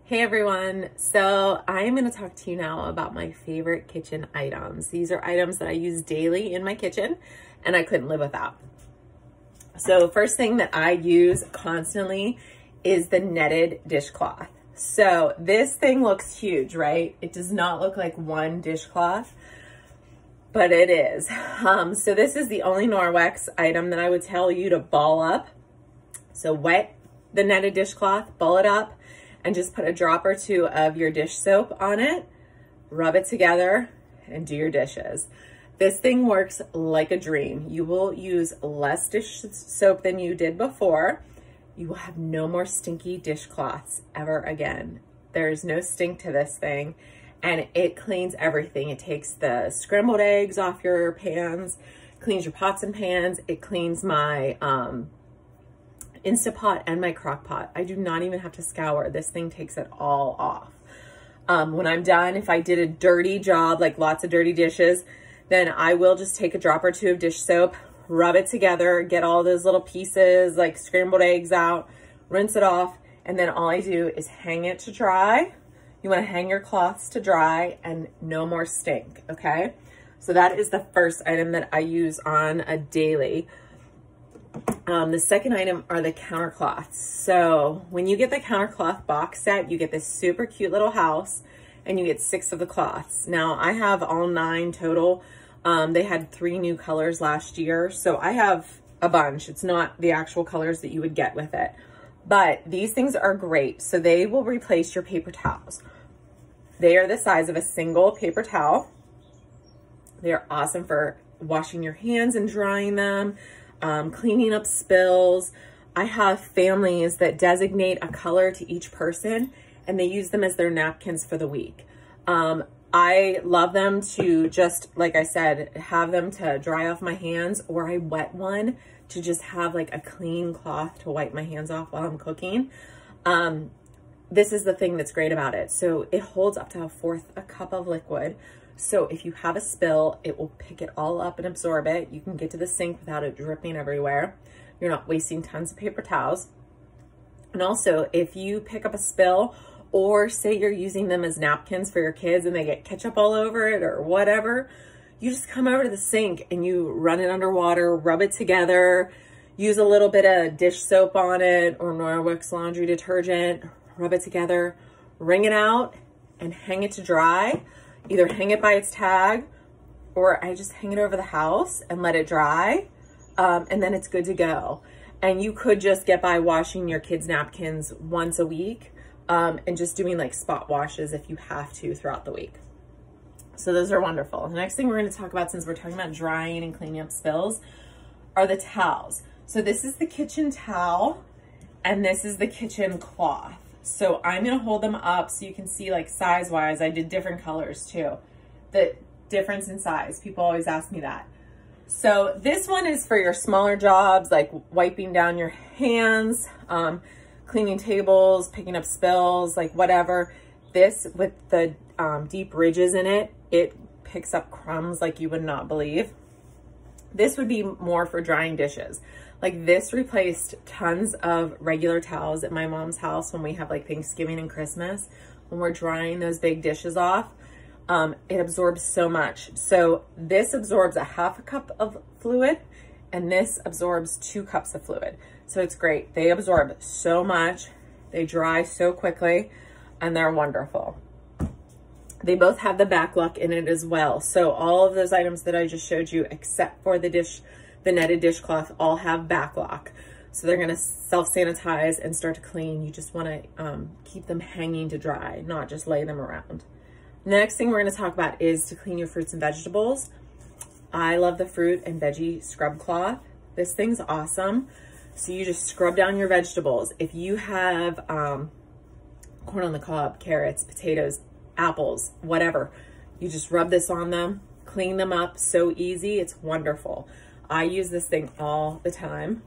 Hey everyone, so I'm going to talk to you now about my favorite kitchen items. These are items that I use daily in my kitchen and I couldn't live without. So first thing that I use constantly is the netted dishcloth. So this thing looks huge, right? It does not look like one dishcloth, but it is. So this is the only Norwex item that I would tell you to ball up. So wet the netted dishcloth, ball it up, and just put a drop or two of your dish soap on it, rub it together, and do your dishes. This thing works like a dream. You will use less dish soap than you did before. You will have no more stinky dishcloths ever again. There's no stink to this thing, and it cleans everything. It takes the scrambled eggs off your pans, cleans your pots and pans. It cleans my Instapot and my crock pot. I do not even have to scour. This thing takes it all off. When I'm done, if I did a dirty job, like lots of dirty dishes, then I will just take a drop or two of dish soap, rub it together, get all those little pieces like scrambled eggs out, rinse it off, and then all I do is hang it to dry. You want to hang your cloths to dry and no more stink, okay? So that is the first item that I use on a daily. The second item are the counter cloths. So when you get the counter cloth box set, you get this super cute little house and you get 6 of the cloths. Now I have all 9 total. They had 3 new colors last year. So I have a bunch. It's not the actual colors that you would get with it, but these things are great. So they will replace your paper towels. They are the size of a single paper towel. They're awesome for washing your hands and drying them. Cleaning up spills. I have families that designate a color to each person and they use them as their napkins for the week. I love them to just, like I said, have them to dry off my hands, or I wet one to just have like a clean cloth to wipe my hands off while I'm cooking. This is the thing that's great about it. So it holds up to 1/4 a cup of liquid. So if you have a spill, it will pick it all up and absorb it. You can get to the sink without it dripping everywhere. You're not wasting tons of paper towels. And also, if you pick up a spill, or say you're using them as napkins for your kids and they get ketchup all over it or whatever, you just come over to the sink and you run it under water, rub it together, use a little bit of dish soap on it or Norwex laundry detergent, rub it together, wring it out, and hang it to dry. Either hang it by its tag, or I just hang it over the house and let it dry, and then it's good to go. And you could just get by washing your kids' napkins once a week, and just doing like spot washes if you have to throughout the week. So those are wonderful. The next thing we're going to talk about, since we're talking about drying and cleaning up spills, are the towels. So this is the kitchen towel, and this is the kitchen cloth. So I'm going to hold them up so you can see like size wise. I did different colors too. The difference in size. People always ask me that. So this one is for your smaller jobs, like wiping down your hands, cleaning tables, picking up spills, like whatever. This with the deep ridges in it, it picks up crumbs like you would not believe. This would be more for drying dishes. Like this replaced tons of regular towels at my mom's house when we have like Thanksgiving and Christmas. When we're drying those big dishes off, it absorbs so much. So this absorbs 1/2 cup of fluid and this absorbs 2 cups of fluid. So it's great. They absorb so much. They dry so quickly and they're wonderful. They both have the back lock in it as well. So all of those items that I just showed you, except for the netted dishcloth, all have back lock. So they're gonna self-sanitize and start to clean. You just wanna keep them hanging to dry, not just lay them around. Next thing we're gonna talk about is to clean your fruits and vegetables. I love the fruit and veggie scrub cloth. This thing's awesome. So you just scrub down your vegetables. If you have corn on the cob, carrots, potatoes, apples, whatever, you just rub this on them, clean them up. So easy, it's wonderful. I use this thing all the time.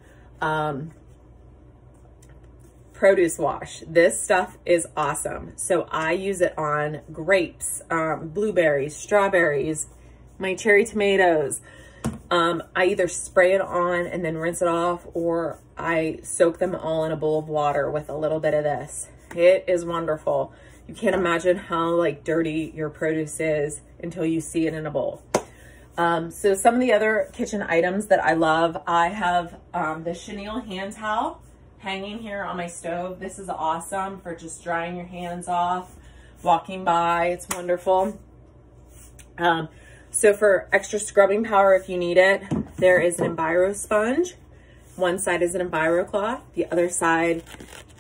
Produce wash. This stuff is awesome. So I use it on grapes, blueberries, strawberries, my cherry tomatoes. I either spray it on and then rinse it off, or I soak them all in a bowl of water with a little bit of this. It is wonderful. You can't imagine how like dirty your produce is until you see it in a bowl. So some of the other kitchen items that I love, I have the chenille hand towel hanging here on my stove. This is awesome for just drying your hands off, walking by. It's wonderful. So for extra scrubbing power, if you need it, there is an Enviro sponge. One side is an Enviro cloth. The other side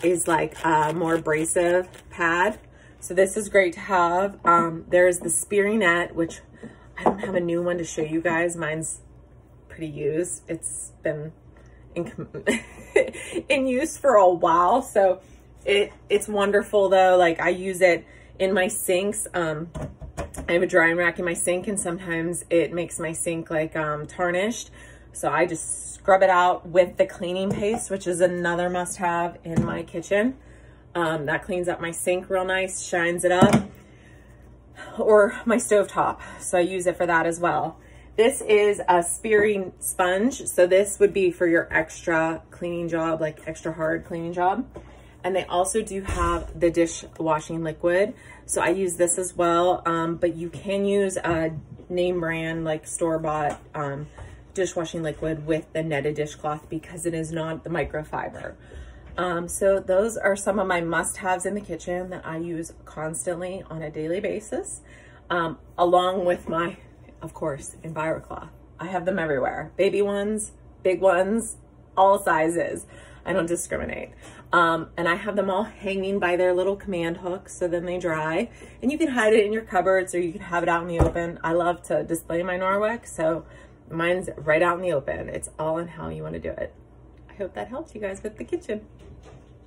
is like a more abrasive pad. So this is great to have. There's the spearing net, which I don't have a new one to show you guys. Mine's pretty used. It's been in use for a while. So it's wonderful though. Like I use it in my sinks. I have a drying rack in my sink, and sometimes it makes my sink like tarnished. So I just scrub it out with the cleaning paste, which is another must-have in my kitchen. That cleans up my sink real nice, shines it up, or my stovetop. So I use it for that as well. This is a spearing sponge. So this would be for your extra cleaning job, like extra hard cleaning job. And they also do have the dishwashing liquid. So I use this as well, but you can use a name brand like store-bought dishwashing liquid with the netted dishcloth because it is not the microfiber. So those are some of my must-haves in the kitchen that I use constantly on a daily basis, along with my, of course, Enviro cloth. I have them everywhere. Baby ones, big ones, all sizes. I don't discriminate. And I have them all hanging by their little command hooks, so then they dry. And you can hide it in your cupboards, or you can have it out in the open. I love to display my Norwex, so mine's right out in the open. It's all on how you want to do it. I hope that helps you guys with the kitchen.